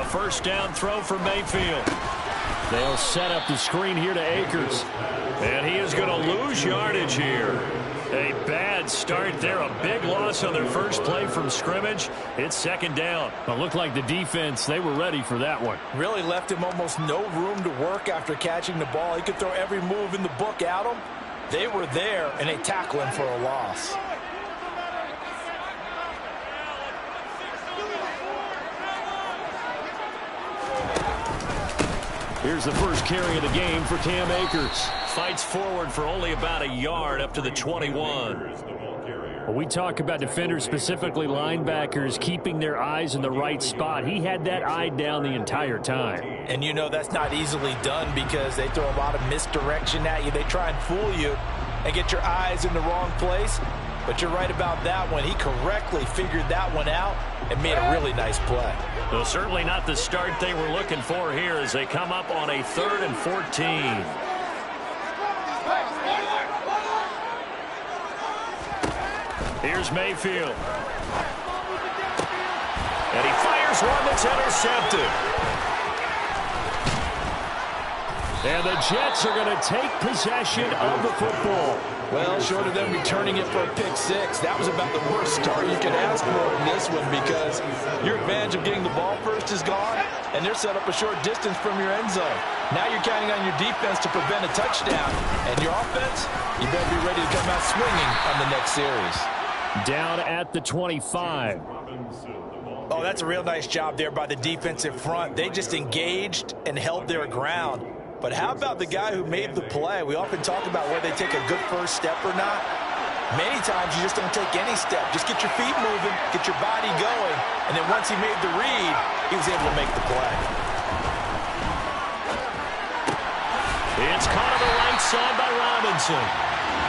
first down throw for Mayfield. They'll set up the screen here to Akers. And he is going to lose yardage here. A bad start there. A big loss on their first play from scrimmage. It's second down. It looked like the defense, they were ready for that one. Really left him almost no room to work after catching the ball. He could throw every move in the book at him. They were there, and they tackle him for a loss. Here's the first carry of the game for Cam Akers. Fights forward for only about a yard up to the 21. When we talk about defenders, specifically linebackers, keeping their eyes in the right spot, he had that eye down the entire time. And you know that's not easily done because they throw a lot of misdirection at you. They try and fool you and get your eyes in the wrong place. But you're right about that one. He correctly figured that one out and made a really nice play. Well, certainly not the start they were looking for here as they come up on a 3rd and 14. Here's Mayfield. And he fires one that's intercepted. And the Jets are going to take possession of the football. Well, short of them returning it for a pick six, that was about the worst start you could ask for in this one because your advantage of getting the ball first is gone, and they're set up a short distance from your end zone. Now you're counting on your defense to prevent a touchdown, and your offense, you better be ready to come out swinging on the next series. Down at the 25. Oh, that's a real nice job there by the defensive front. They just engaged and held their ground. But how about the guy who made the play? We often talk about whether they take a good first step or not. Many times you just don't take any step. Just get your feet moving, get your body going, and then once he made the read, he was able to make the play. It's caught on the right side by Robinson.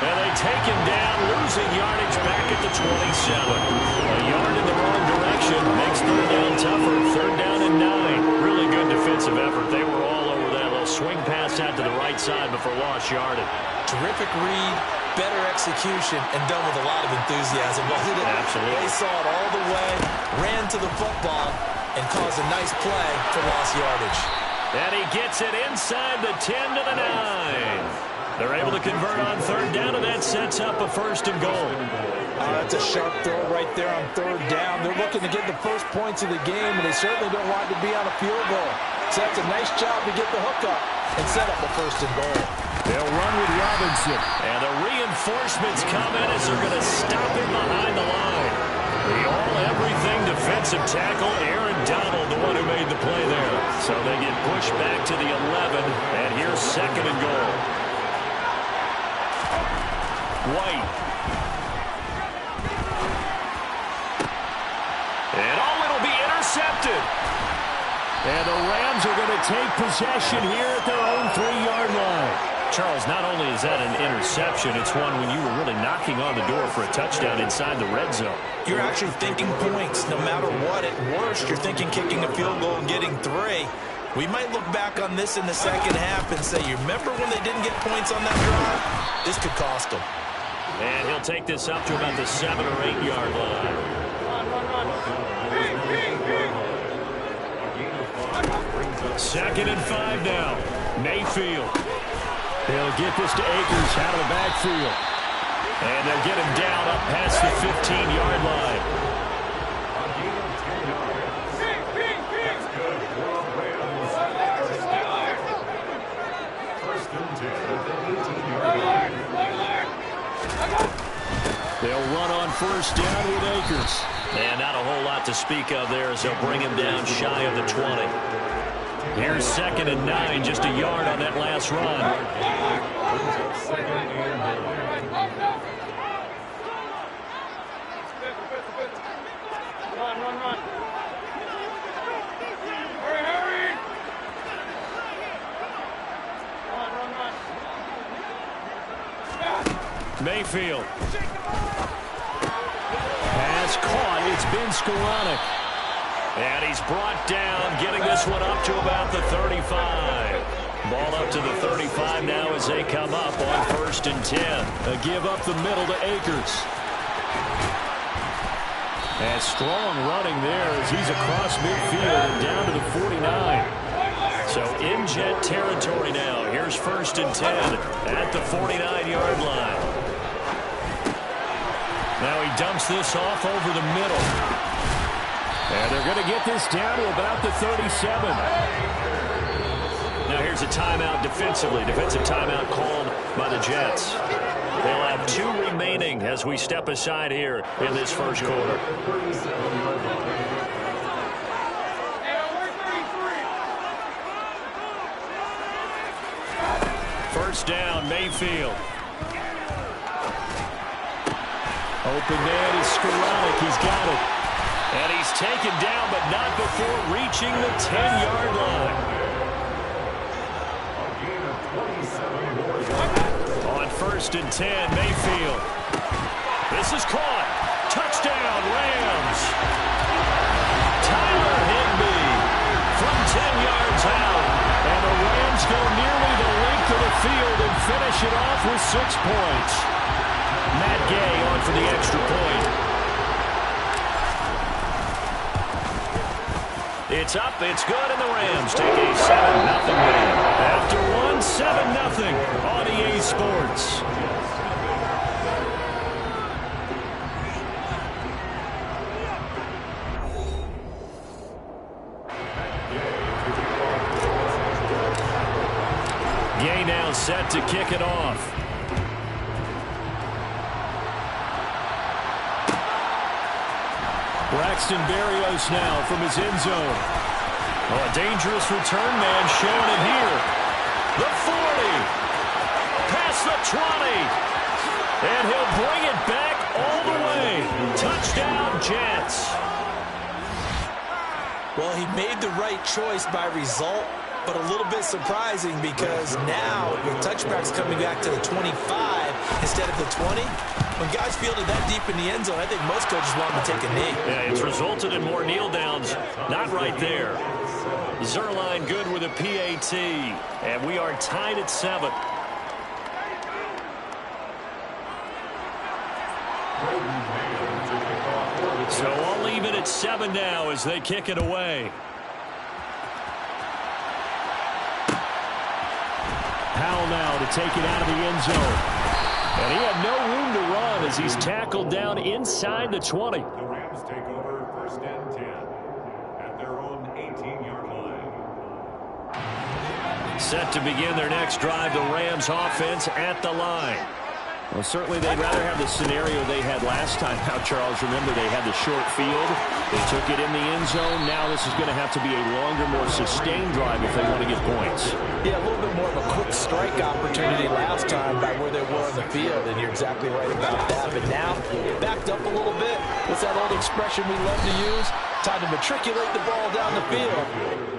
And they take him down, losing yardage back at the 27. A yard in the wrong direction makes third down tougher. 3rd down and 9. Really good defensive effort. They were all over that little swing pass out to the right side before lost yardage. Terrific read, better execution, and done with a lot of enthusiasm. Absolutely. They saw it all the way, ran to the football, and caused a nice play for lost yardage. And he gets it inside the 10 to the 9. They're able to convert on 3rd down, and that sets up a 1st and goal. That's a sharp throw right there on 3rd down. They're looking to get the first points of the game, and they certainly don't want to be on a field goal. So that's a nice job to get the hook up and set up a 1st and goal. They'll run with Robinson. And the reinforcements come in as they're going to stop him behind the line. The all-everything defensive tackle, Aaron Donald, the one who made the play there. So they get pushed back to the 11, and here's 2nd and goal. White. And it'll be intercepted. And the Rams are going to take possession here at their own 3-yard line. Charles, not only is that an interception, it's one when you were really knocking on the door for a touchdown inside the red zone. You're actually thinking points no matter what. At worst, you're thinking kicking a field goal and getting 3. We might look back on this in the second half and say, you remember when they didn't get points on that drive? This could cost them. And he'll take this up to about the 7- or 8-yard line. Second and 5 now. Mayfield. They'll get this to Akers out of the backfield. And they'll get him down up past the 15-yard line. They'll run on 1st down with Akers. And not a whole lot to speak of there as they'll bring him down shy of the 20. Here's 2nd and 9, just a yard on that last run. Mayfield. Pass caught. It's been Skoranek. And he's brought down, getting this one up to about the 35. Ball up to the 35 now as they come up on 1st and 10. A give up the middle to Akers. And strong running there as he's across midfield and down to the 49. So in Jet territory now. Here's 1st and 10 at the 49-yard line. Now he dumps this off over the middle. And they're going to get this down to about the 37. Now here's a timeout defensively. Defensive timeout called by the Jets. They'll have 2 remaining as we step aside here in this first quarter. First down, Mayfield. Open man is Skoranek. He's got it. And he's taken down, but not before reaching the 10-yard line. On 1st and 10, Mayfield. This is caught. Touchdown, Rams. Tyler Higbee from 10 yards out. And the Rams go nearly the length of the field and finish it off with 6 points. Matt Gay on for the extra point. It's up, it's good, and the Rams take a 7-0 lead. After one, 7-0 on EA Sports. Gay now set to kick it off. Braxton Berrios now from his end zone. Oh, a dangerous return man showing it here. The 40. Past the 20. And he'll bring it back all the way. Touchdown, Jets. Well, he made the right choice by result, but a little bit surprising because now with touchbacks coming back to the 25 instead of the 20, when guys fielded that deep in the end zone, I think most coaches want them to take a knee. Yeah, it's resulted in more kneel downs. Not right there. Zuerlein good with a PAT, and we are tied at 7. So I'll leave it at 7 now as they kick it away. Powell now to take it out of the end zone. And he had no room to run as he's tackled down inside the 20. The Rams take over 1st and 10 at their own 18-yard line. Set to begin their next drive, the Rams offense at the line. Well, certainly they'd rather have the scenario they had last time out, Charles. Remember, they had the short field. They took it in the end zone. Now this is going to have to be a longer, more sustained drive if they want to get points. Yeah, a little bit more of a quick strike opportunity last time by where they were in the field, and you're exactly right about that. But now, backed up a little bit. What's that old expression we love to use? Time to matriculate the ball down the field.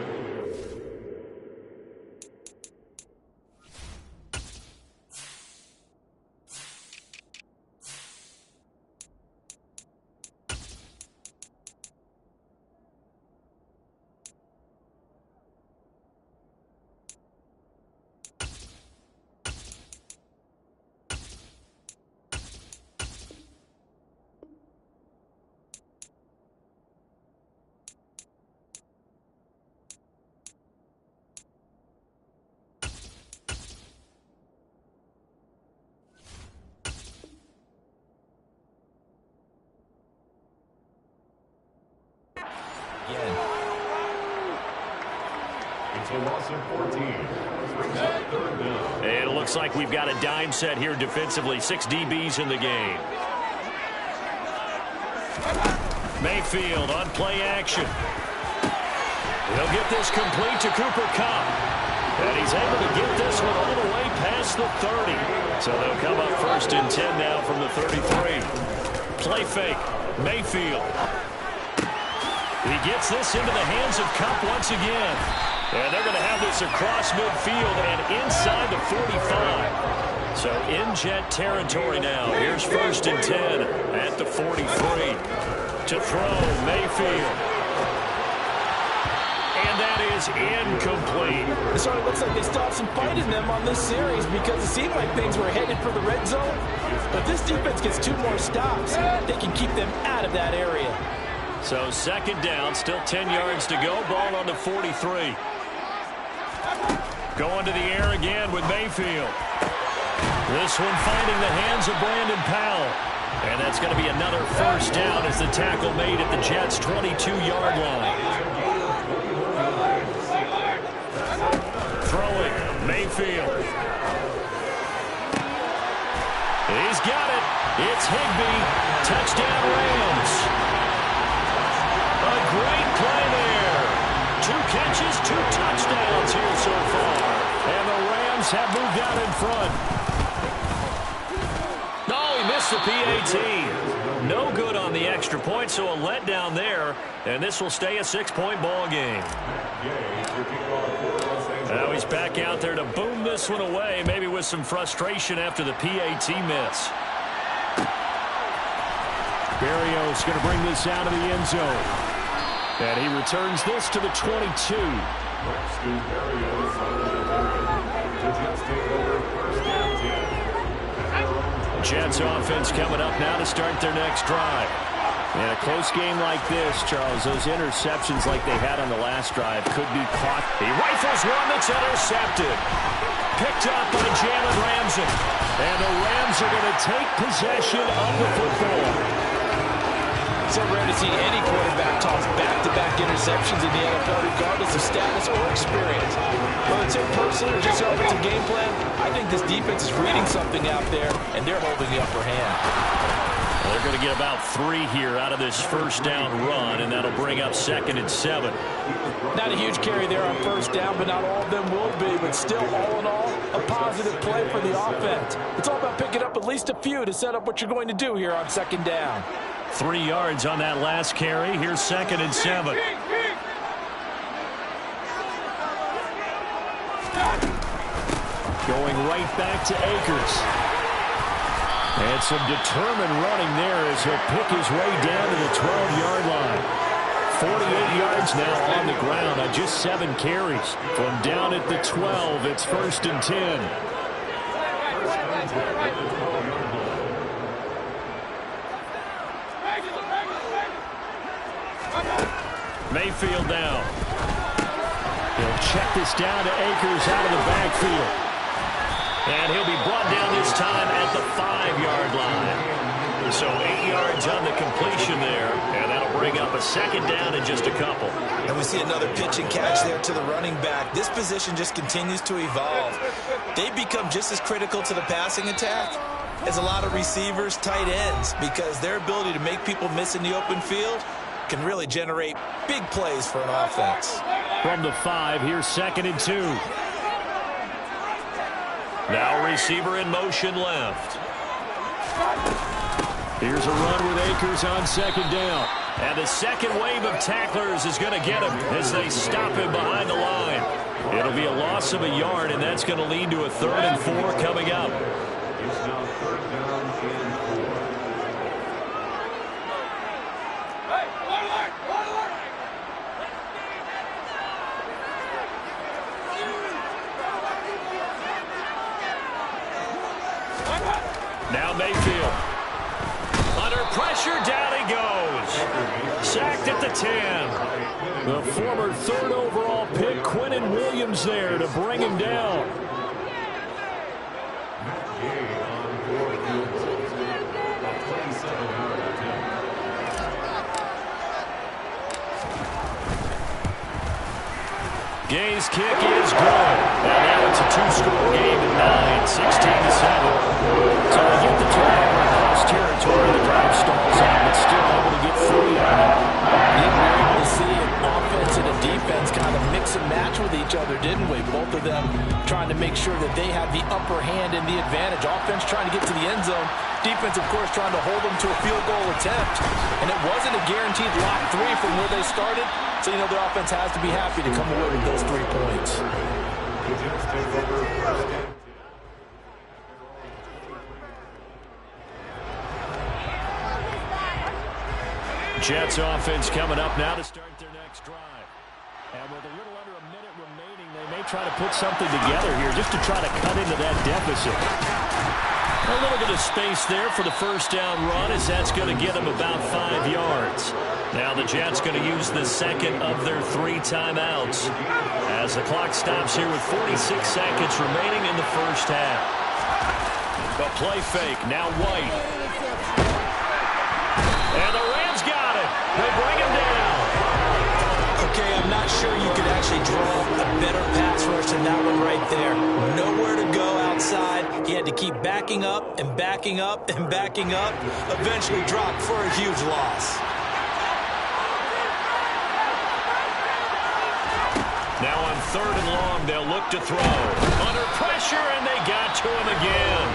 It's a loss of 14. Brings up 3rd down. And it looks like we've got a dime set here defensively. 6 DBs in the game. Mayfield on play action. He'll get this complete to Cooper Kupp. And he's able to get this one all the way past the 30. So they'll come up 1st and 10 now from the 33. Play fake. Mayfield. He gets this into the hands of Kupp once again. And they're going to have this across midfield and inside the 45. So in Jet territory now. Here's 1st and 10 at the 43. To throw, Mayfield. And that is incomplete. So it looks like they still have some fight in them on this series because it seemed like things were headed for the red zone. But this defense gets 2 more stops. They can keep them out of that area. So second down, still 10 yards to go. Ball on the 43. Going to the air again with Mayfield. This one finding the hands of Brandon Powell. And that's going to be another first down as the tackle made at the Jets' 22-yard line. Throwing, Mayfield. He's got it. It's Higbee. Touchdown Rams. A great play there. 2 catches, 2 touchdowns here so far. And the Rams have moved out in front. No, he missed the PAT. No good on the extra point, so a letdown there. And this will stay a 6-point ball game. Now he's back out there to boom this one away, maybe with some frustration after the PAT miss. Berrios going to bring this out of the end zone. And he returns this to the 22. Jets offense coming up now to start their next drive. In a close game like this, Charles, those interceptions like they had on the last drive could be caught. He rifles one that's intercepted. Picked up by Jalen Ramsey. And the Rams are going to take possession of the football. So rare to see any quarterback toss back-to-back interceptions in the NFL, regardless of status or experience. Whether it's impersonal or just it's a game plan, I think this defense is reading something out there, and they're holding the upper hand. Well, they're going to get about 3 here out of this first down run, and that'll bring up 2nd and 7. Not a huge carry there on first down, but not all of them will be. But still, all in all, a positive play for the offense. It's all about picking up at least a few to set up what you're going to do here on second down. 3 yards on that last carry. Here's 2nd and 7. Going right back to Akers. And some determined running there as he'll pick his way down to the 12-yard line. 48 yards now on the ground on just 7 carries. From down at the 12, it's 1st and 10. Mayfield now. He'll check this down to Akers out of the backfield. And he'll be brought down this time at the 5-yard line. So 8 yards on the completion there. And that'll bring up a 2nd down in just a couple. And we see another pitch and catch there to the running back. This position just continues to evolve. They become just as critical to the passing attack as a lot of receivers, tight ends, because their ability to make people miss in the open field can really generate big plays for an offense. From the 5, here's 2nd and 2. Now receiver in motion left. Here's a run with Akers on 2nd down. And the second wave of tacklers is going to get him as they stop him behind the line. It'll be a loss of a yard, and that's going to lead to a 3rd and 4 coming up. It's now 3rd down and 4. Now Mayfield. Under pressure, down he goes. Sacked at the 10. The former 3rd overall pick, Quinnen Williams, there to bring him down. Gay's kick is good. And now it's a 2-score game at 9, 16-7. So they get the turnover across territory. The drive stalls out, but still able to get 3 on it. Yeah, we were able to see an offense and a defense kind of mix and match with each other, didn't we? Both of them trying to make sure that they had the upper hand and the advantage. Offense trying to get to the end zone. Defense, of course, trying to hold them to a field goal attempt. And it wasn't a guaranteed lock 3 from where they started. So, you know, their offense has to be happy to come away with those 3 points. Jets offense coming up now to start their next drive. And with a little under a minute remaining, they may try to put something together here just to try to cut into that deficit. A little bit of space there for the first down run, as that's going to get him about 5 yards. Now the Jets going to use the second of their 3 timeouts as the clock stops here with 46 seconds remaining in the first half. A play fake, now White. And the Rams got it. They bring him down. Okay, I'm not sure you could actually draw a better pass rush than that one right there. Nowhere to go outside. He had to keep backing up and backing up and backing up. Eventually dropped for a huge loss. Now on 3rd and long, they'll look to throw. Under pressure, and they got to him again.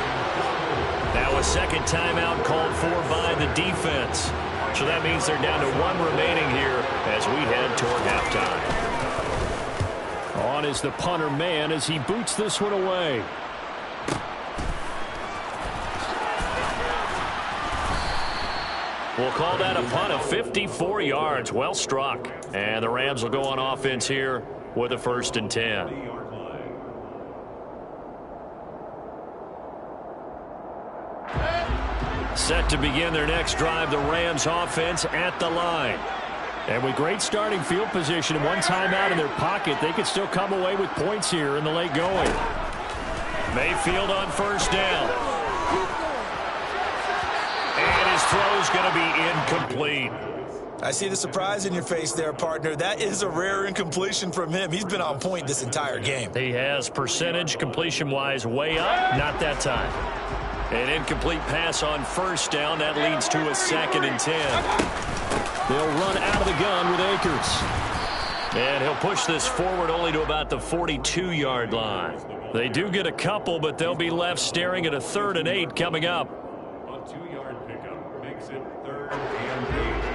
Now a second timeout called for by the defense. So that means they're down to 1 remaining here as we head toward halftime. On is the punter man as he boots this one away. We'll call that a punt of 54 yards. Well struck. And the Rams will go on offense here with a 1st and 10. Set to begin their next drive, the Rams offense at the line. And with great starting field position and 1 timeout in their pocket, they could still come away with points here in the late going. Mayfield on 1st down. And his throw's going to be incomplete. I see the surprise in your face there, partner. That is a rare incompletion from him. He's been on point this entire game. He has percentage completion-wise way up. Not that time. An incomplete pass on 1st down. That leads to a 2nd and 10. They'll run out of the gun with Akers. And he'll push this forward only to about the 42-yard line. They do get a couple, but they'll be left staring at a 3rd and 8 coming up. A 2-yard pickup makes it 3rd and 8.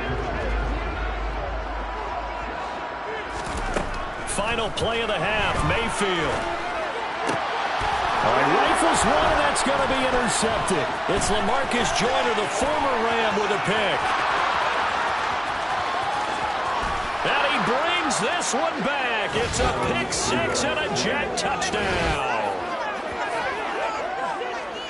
Final play of the half, Mayfield. All right, rifles one, and that's going to be intercepted. It's LaMarcus Joyner, the former Ram, with a pick. And he brings this one back. It's a pick 6 and a Jet touchdown.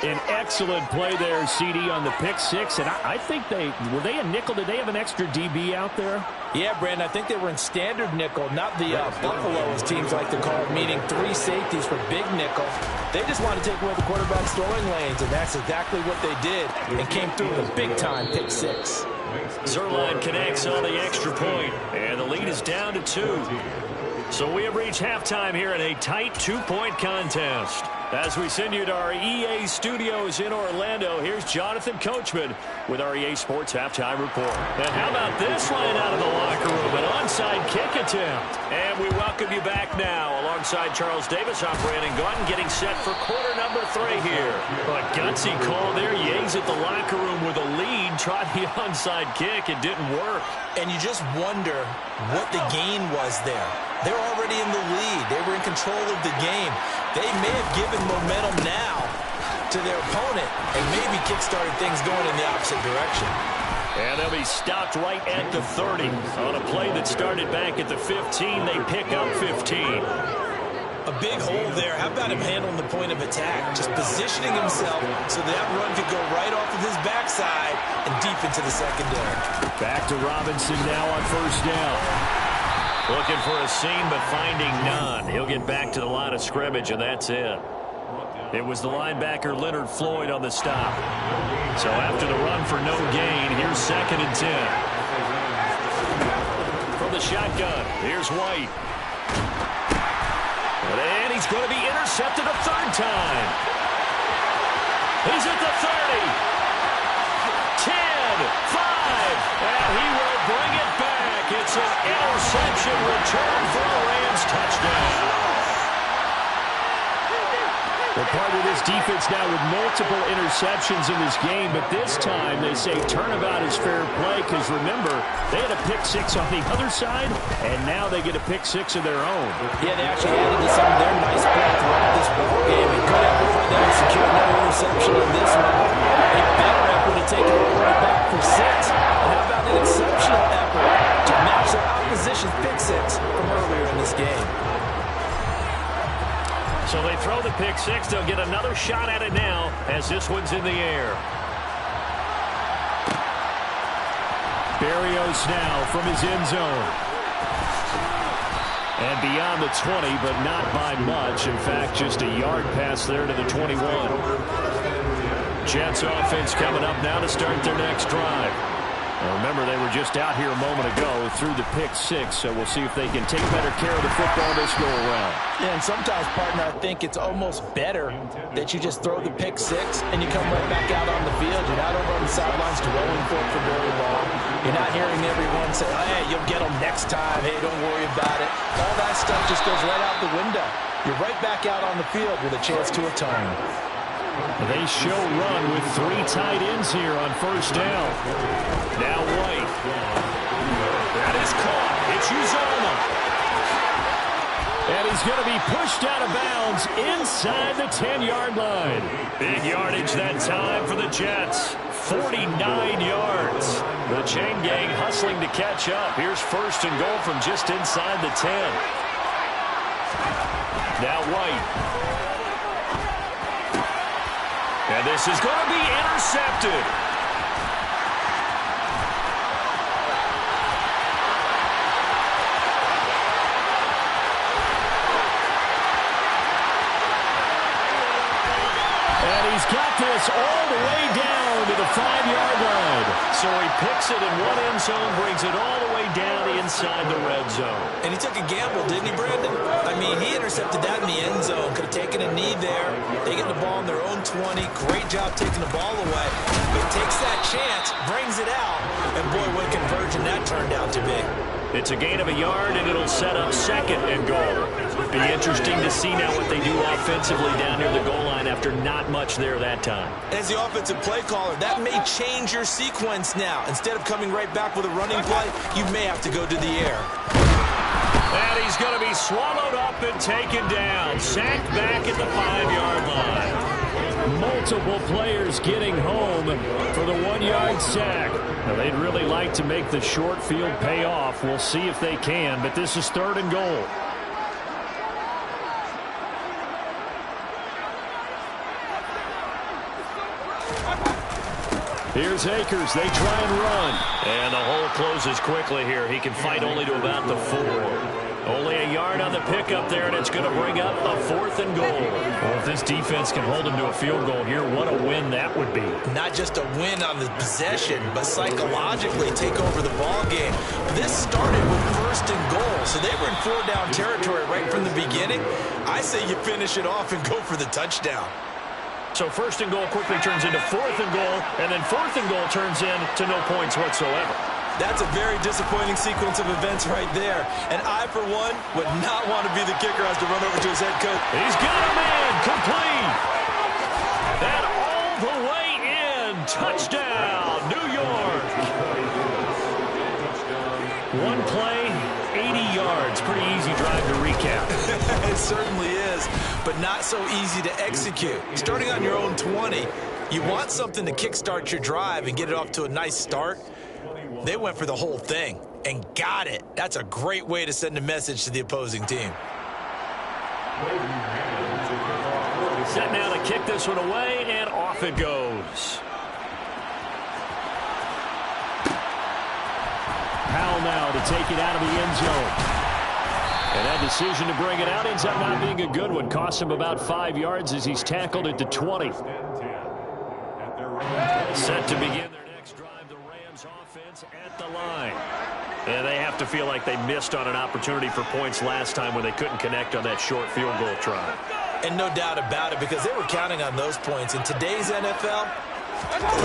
An excellent play there, CD, on the pick 6. And I think were they a nickel? Did they have an extra DB out there? Yeah, Brandon, I think they were in standard nickel, not the Buffalo, as teams like to call it, meaning 3 safeties for big nickel. They just wanted to take away the quarterback's throwing lanes, and that's exactly what they did, and came through with a big-time pick 6. Zerline connects on the extra point, and the lead is down to 2. So we have reached halftime here in a tight 2-point contest. As we send you to our EA studios in Orlando, here's Jonathan Coachman with our EA Sports Halftime Report. And how about this line out of the locker room? An onside kick attempt. And we welcome you back now. Alongside Charles Davis, I'm Brandon Gaudin, getting set for quarter number 3 here. A gutsy call there. Yates at the locker room with a lead. Tried the onside kick. It didn't work. And you just wonder what the gain was there. They're already in the lead. They were in control of the game. They may have given momentum now to their opponent and maybe kick-started things going in the opposite direction. And they'll be stopped right at the 30. On a play that started back at the 15, they pick up 15. A big hole there. How about him handling the point of attack? Just positioning himself so that run could go right off of his backside and deep into the secondary. Back to Robinson now on 1st down. Looking for a seam, but finding none. He'll get back to the line of scrimmage, and that's it. It was the linebacker Leonard Floyd on the stop. So after the run for no gain, here's 2nd and 10. From the shotgun, here's White. And he's going to be intercepted a 3rd time. He's at the 30. 10, 5, and he will bring it back. It's an interception return for a Rams touchdown. Well, part of this defense now with multiple interceptions in this game, but this time they say turnabout is fair play because, remember, they had a pick 6 on the other side, and now they get a pick 6 of their own. Yeah, they actually added to some of their nice play throughout this ball game. And good effort for them to secure another interception on this one. A better effort to take it all the way back for 6. And how about an exceptional effort to match their opposition's pick 6 from earlier in this game? So they throw the pick six. They'll get another shot at it now as this one's in the air. Berrios now from his end zone. And beyond the 20, but not by much. In fact, just a yard pass there to the 21. Jets offense coming up now to start their next drive. Now remember, they were just out here a moment ago through the pick six, so we'll see if they can take better care of the football this go-around. Yeah, and sometimes, partner, I think it's almost better that you just throw the pick six and you come right back out on the field. You're not over on the sidelines dwelling for very long. You're not hearing everyone say, hey, you'll get them next time. Hey, don't worry about it. All that stuff just goes right out the window. You're right back out on the field with a chance to atone. They show run with 3 tight ends here on first down. Now White. That is caught. It's Uzomah. And he's going to be pushed out of bounds inside the 10-yard line. Big yardage that time for the Jets. 49 yards. The chain gang hustling to catch up. Here's first and goal from just inside the 10. Now White. And this is going to be intercepted. And he's got this all the way down to the 5-yard line. So he picks it in one end zone, brings it all the way down inside the red zone. And he took a gamble, didn't he, Brandon? I mean, he intercepted that in the end zone. Could have taken a knee there. They get the ball on their own 20. Great job taking the ball away. But takes that chance, brings it out, and boy, what conversion that turned out to be. It's a gain of a yard, and it'll set up second and goal. Be interesting to see now what they do offensively down near the goal line after not much there that time. As the offensive play caller, that may change your sequence now. Instead of coming right back with a running play, you may have to go to the air. And he's going to be swallowed up and taken down. Sacked back at the 5-yard line. Multiple players getting home for the 1-yard sack. Now, they'd really like to make the short field pay off. We'll see if they can, but this is third and goal. Here's Akers. They try and run. And the hole closes quickly here. He can fight only to about the 4. Only a yard on the pickup there, and it's going to bring up a 4th and goal. Well, if this defense can hold him to a field goal here, what a win that would be. Not just a win on the possession, but psychologically take over the ball game. This started with 1st and goal, so they were in 4-down territory right from the beginning. I say you finish it off and go for the touchdown. So 1st and goal quickly turns into 4th and goal, and then 4th and goal turns into no points whatsoever. That's a very disappointing sequence of events right there. And I, for one, would not want to be the kicker as to run over to his head coach. He's got him in, complete. And all the way in, touchdown, New York. One play, 80 yards. Pretty easy drive to recap. It certainly is, but not so easy to execute. Starting on your own 20, you want something to kickstart your drive and get it off to a nice start. They went for the whole thing and got it. That's a great way to send a message to the opposing team. Set now to kick this one away, and off it goes. Powell now to take it out of the end zone. And that decision to bring it out ends up not being a good one. Cost him about 5 yards as he's tackled at the 20. Set to begin their next drive, the Rams offense at the line. And they have to feel like they missed on an opportunity for points last time when they couldn't connect on that short field goal try. And no doubt about it, because they were counting on those points. In today's NFL,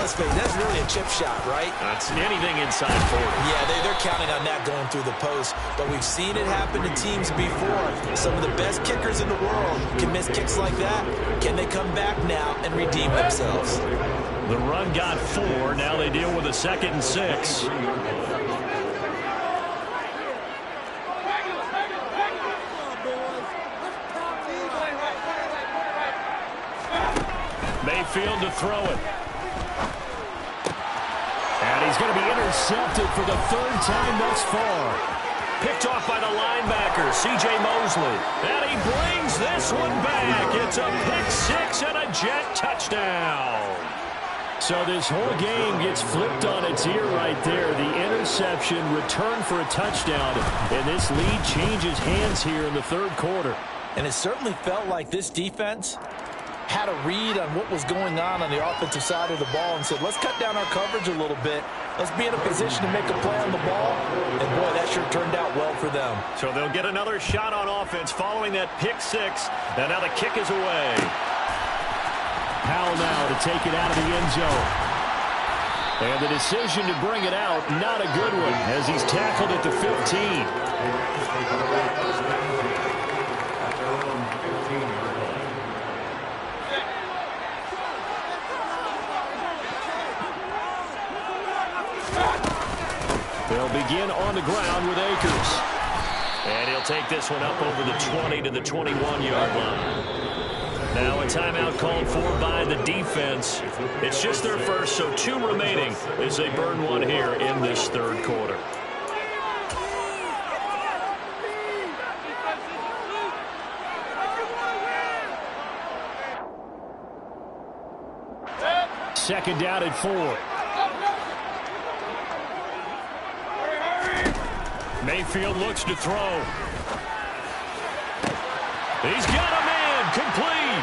let's face it, that's really a chip shot, right? That's anything inside 40. Yeah, they're counting on that going through the post. But we've seen it happen to teams before. Some of the best kickers in the world can miss kicks like that. Can they come back now and redeem themselves? The run got 4. Now they deal with a 2nd and 6. Mayfield to throw it. And he's going to be intercepted for the 3rd time thus far. Picked off by the linebacker, C.J. Mosley. And he brings this one back. It's a pick six and a Jet touchdown. So this whole game gets flipped on its ear right there. The interception, return for a touchdown, and this lead changes hands here in the third quarter. And it certainly felt like this defense had a read on what was going on the offensive side of the ball and said, let's cut down our coverage a little bit. Let's be in a position to make a play on the ball. And, boy, that sure turned out well for them. So they'll get another shot on offense following that pick six. And now the kick is away. Powell now to take it out of the end zone. And the decision to bring it out, not a good one, as he's tackled at the 15. They'll begin on the ground with Akers. And he'll take this one up over the 20 to the 21-yard line. Now a timeout called for by the defense. It's just their first, so 2 remaining as they burn one here in this third quarter. Second down at 4. Mayfield looks to throw. He's got a man, complete.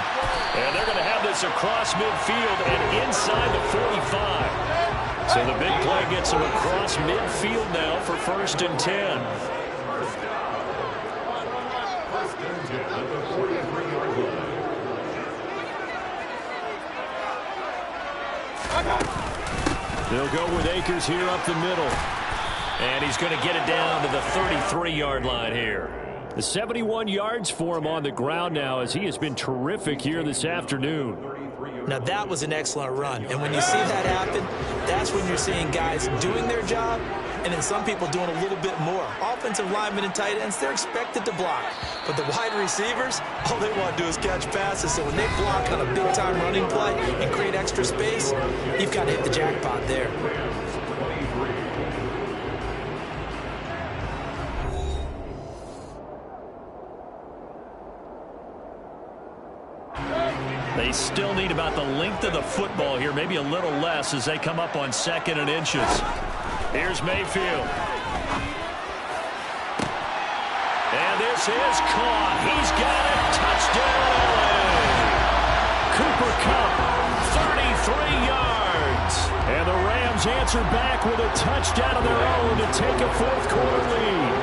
And they're going to have this across midfield and inside the 45. So the big play gets him across midfield now for 1st and 10. They'll go with Akers here up the middle. And he's going to get it down to the 33-yard line here. The 71 yards for him on the ground now, as he has been terrific here this afternoon. Now that was an excellent run. And when you see that happen, that's when you're seeing guys doing their job and then some people doing a little bit more. Offensive linemen and tight ends, they're expected to block. But the wide receivers, all they want to do is catch passes. So when they block on a big-time running play and create extra space, you've got to hit the jackpot there. They still need about the length of the football here, maybe a little less as they come up on 2nd and inches. Here's Mayfield. And this is caught. He's got it. Touchdown, LA. Cooper Kupp, 33 yards. And the Rams answer back with a touchdown of their own to take a 4th quarter lead.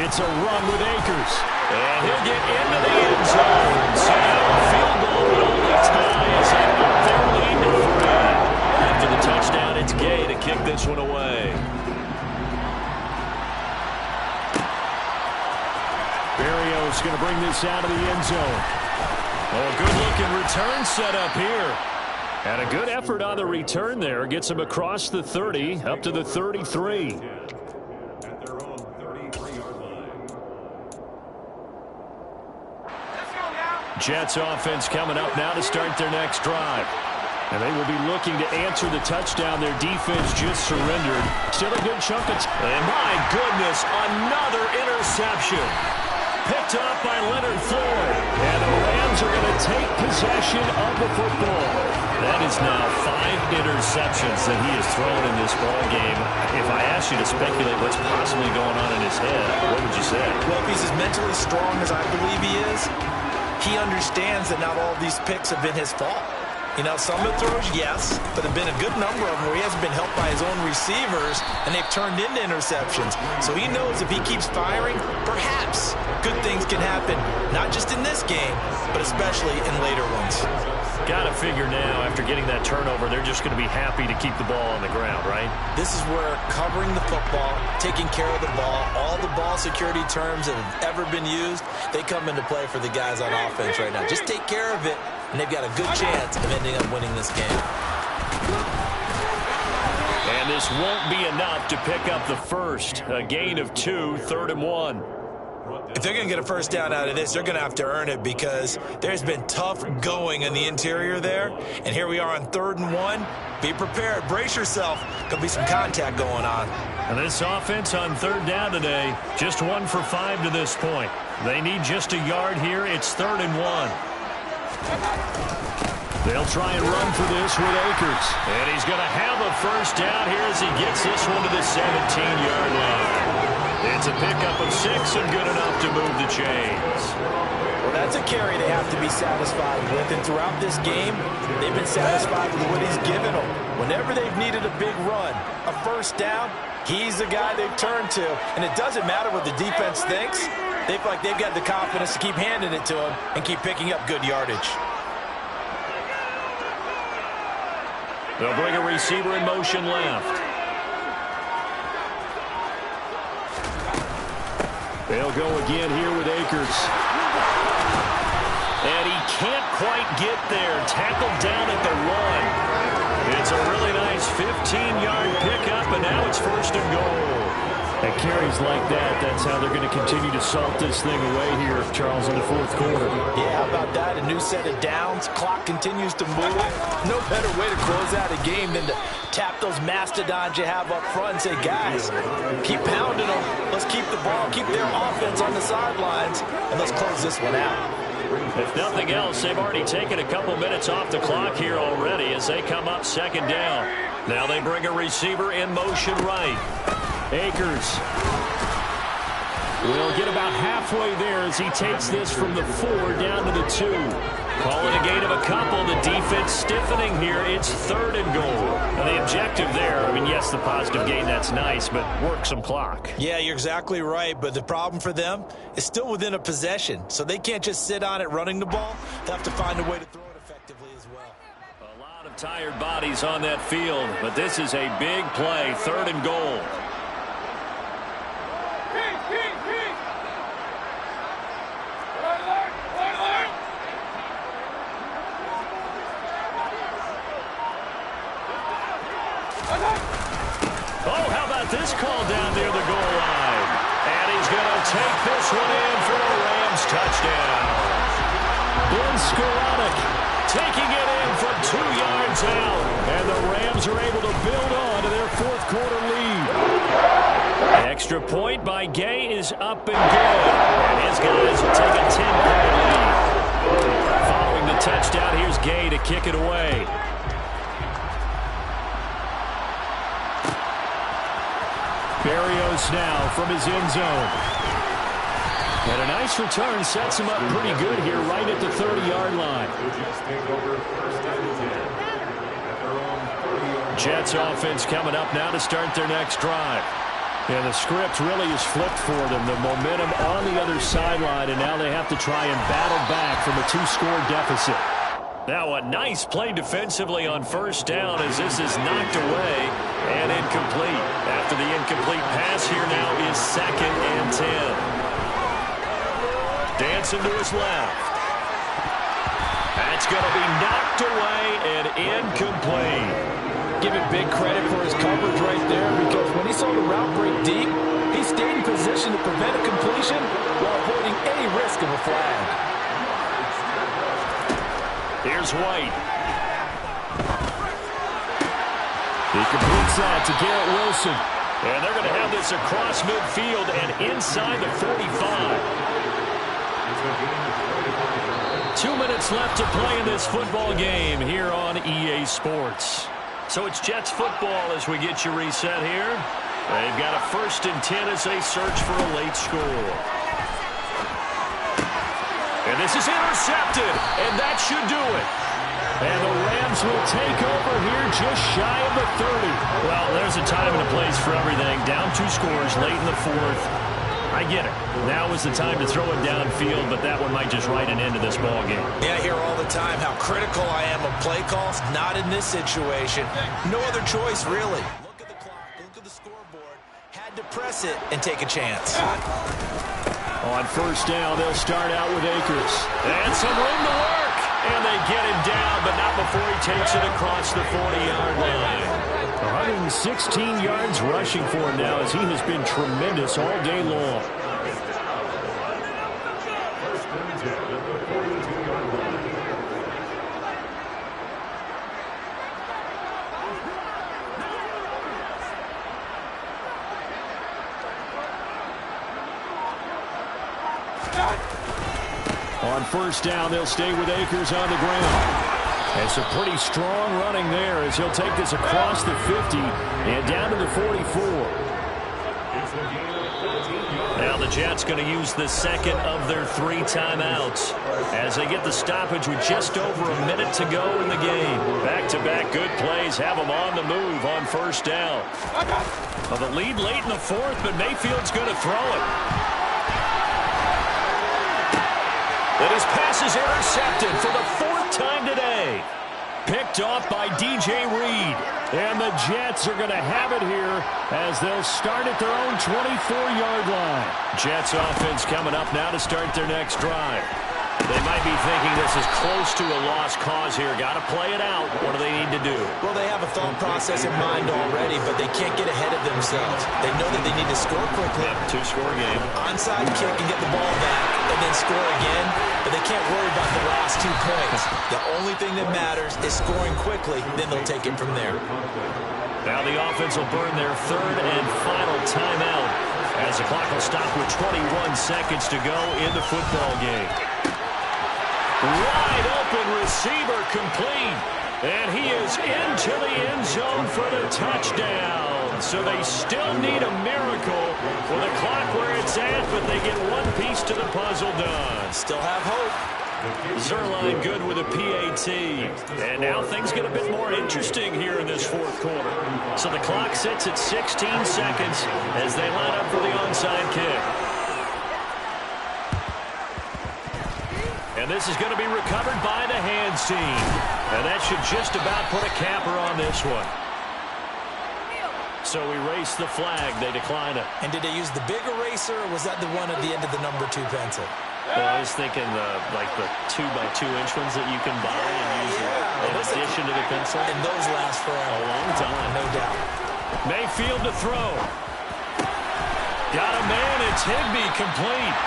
It's a run with Akers. And he'll get into the end zone. So now a field goal, but only ties up their lead to 3. After the touchdown, it's Gay to kick this one away. Berrios going to bring this out of the end zone. Oh, a good-looking return set up here. And a good effort on the return there. Gets him across the 30, up to the 33. Jets offense coming up now to start their next drive. And they will be looking to answer the touchdown. Their defense just surrendered. Still a good chunk of time. And my goodness, another interception. Picked up by Leonard Floyd. And the Rams are going to take possession of the football. That is now 5 interceptions that he has thrown in this ball game. If I asked you to speculate what's possibly going on in his head, what would you say? Well, if he's as mentally strong as I believe he is, he understands that not all of these picks have been his fault. You know, some of the throws, yes, but there have been a good number of them where he hasn't been helped by his own receivers, and they've turned into interceptions. So he knows if he keeps firing, perhaps good things can happen, not just in this game, but especially in later ones. Got to figure now, after getting that turnover, they're just going to be happy to keep the ball on the ground, right? This is where covering the football, taking care of the ball, all the ball security terms that have ever been used, they come into play for the guys on offense right now. Just take care of it, and they've got a good chance of ending up winning this game. And this won't be enough to pick up the first. A gain of 2, 3rd and 1. If they're going to get a first down out of this, they're going to have to earn it because there's been tough going in the interior there. And here we are on 3rd and 1. Be prepared. Brace yourself. Going to be some contact going on. And this offense on 3rd down today, just 1 for 5 to this point. They need just a yard here. It's 3rd and 1. They'll try and run for this with Akers. And he's going to have a first down here as he gets this one to the 17-yard line. It's a pickup of 6 and good enough to move the chains. Well, that's a carry they have to be satisfied with. And throughout this game, they've been satisfied with what he's given them. Whenever they've needed a big run, a first down, he's the guy they've turned to. And it doesn't matter what the defense thinks. They feel like they've got the confidence to keep handing it to him and keep picking up good yardage. They'll bring a receiver in motion left. They'll go again here with Akers. And he can't quite get there. Tackled down at the 1. It's a really nice 15-yard pickup, and now it's 1st and goal. At carries like that, that's how they're going to continue to salt this thing away here, Charles, in the 4th quarter. Yeah, how about that? A new set of downs. Clock continues to move. No better way to close out a game than to tap those mastodons you have up front and say, guys, keep pounding them. Let's keep the ball, keep their offense on the sidelines, and let's close this one out. If nothing else, they've already taken a couple minutes off the clock here already as they come up 2nd down. Now they bring a receiver in motion right. Akers will get about halfway there as he takes this from the 4 down to the 2. Call it a gain of a couple. The defense stiffening here. It's 3rd and goal. And the objective there, I mean, yes, the positive gain, that's nice, but work some clock. Yeah, you're exactly right, but the problem for them is still within a possession, so they can't just sit on it running the ball. They have to find a way to throw it effectively as well. A lot of tired bodies on that field, but this is a big play, 3rd and goal. Oh, how about this call down near the goal line? And he's going to take this one in for a Rams touchdown. Ben Skowronek taking it in from 2 yards out. And the Rams are able to build on to their 4th quarter lead. Extra point by Gay is up and good. And his guys will take a 10-point lead. Following the touchdown, here's Gay to kick it away. Berrios now from his end zone. And a nice return sets him up pretty good here right at the 30-yard line. Jets offense coming up now to start their next drive. And the script really is flipped for them. The momentum on the other sideline, and now they have to try and battle back from a 2-score deficit. Now a nice play defensively on 1st down as this is knocked away and incomplete. After the incomplete pass, here now is 2nd and 10. Dancing to his left. That's going to be knocked away and incomplete. Give him big credit for his coverage right there because when he saw the route break deep, he stayed in position to prevent a completion while avoiding any risk of a flag. Here's White. He completes that to Garrett Wilson. And they're going to have this across midfield and inside the 45. 2 minutes left to play in this football game here on EA Sports. So it's Jets football as we get you reset here. They've got a 1st and 10 as they search for a late score. And this is intercepted, and that should do it. And the Rams will take over here just shy of the 30. Well, there's a time and a place for everything. Down 2 scores late in the 4th. I get it. Now is the time to throw it downfield, but that one might just write an end to this ball game. Yeah, I hear all the time how critical I am of play calls. Not in this situation. No other choice, really. Look at the clock. Look at the scoreboard. Had to press it and take a chance. On 1st down, they'll start out with Akers. And some room to work. And they get him down, but not before he takes it across the 40-yard line. 116 yards rushing for him now as he has been tremendous all day long. On first down, they'll stay with Akers on the ground. And some pretty strong running there as he'll take this across the 50 and down to the 44. Now the Jets going to use the second of their 3 timeouts as they get the stoppage with just over a minute to go in the game. Back-to-back good plays have them on the move on first down. Well, the lead late in the 4th, but Mayfield's going to throw it. And his pass is intercepted for the 4th time today. Picked off by DJ Reed. And the Jets are going to have it here as they'll start at their own 24-yard line. Jets offense coming up now to start their next drive. They might be thinking this is close to a lost cause here. Got to play it out. What do they need to do? Well, they have a thought process in mind already, but they can't get ahead of themselves. They know that they need to score quickly. Yep, 2-score game. Onside kick and get the ball back and then score again, but they can't worry about the last 2 points. The only thing that matters is scoring quickly, then they'll take it from there. Now the offense will burn their 3rd and final timeout as the clock will stop with 21 seconds to go in the football game. Wide open receiver complete. And he is into the end zone for the touchdown. So they still need a miracle with the clock where it's at, but they get one piece to the puzzle done. Still have hope. Zuerlein good with a PAT. And now things get a bit more interesting here in this 4th quarter. So the clock sits at 16 seconds as they line up for the onside kick. And this is going to be recovered by the hands team. And that should just about put a capper on this one. So erase the flag. They decline it. And did they use the big eraser, or was that the one at the end of the number 2 pencil? Well, I was thinking like the 2x2-inch ones that you can buy and use in addition to the pencil. And those last for a long time. No doubt. Mayfield to throw. Got a man. It's Higbee complete.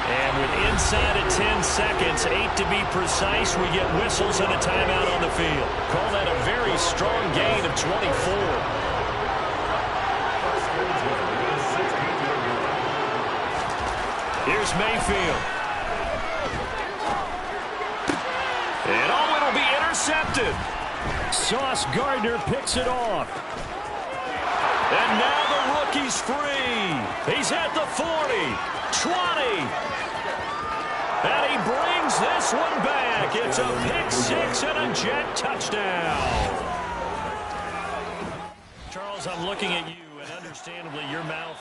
And with inside of 10 seconds, 8 to be precise, we get whistles and a timeout on the field. Call that a very strong gain of 24. Here's Mayfield. And it'll be intercepted. Sauce Gardner picks it off. And now the rookie's free. He's at the 40, 20. And he brings this one back. It's a pick 6 and a Jet touchdown. Charles, I'm looking at you, and understandably your mouth